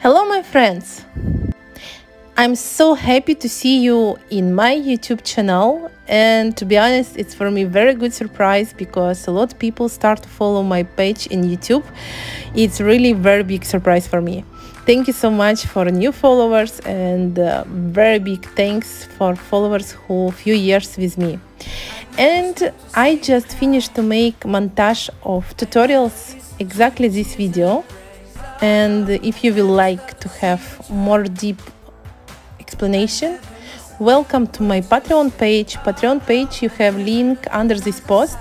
Hello my friends! I'm so happy to see you in my YouTube channel, and to be honest, it's for me very good surprise because a lot of people start to follow my page in YouTube. It's really very big surprise for me. Thank you so much for new followers, and very big thanks for followers who few years with me. And I just finished to make montage of tutorials exactly this video. And if you will like to have more deep explanation, welcome to my Patreon page. Patreon page, you have link under this post.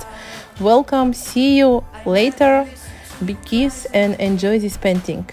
Welcome, see you later. Big kiss and enjoy this painting.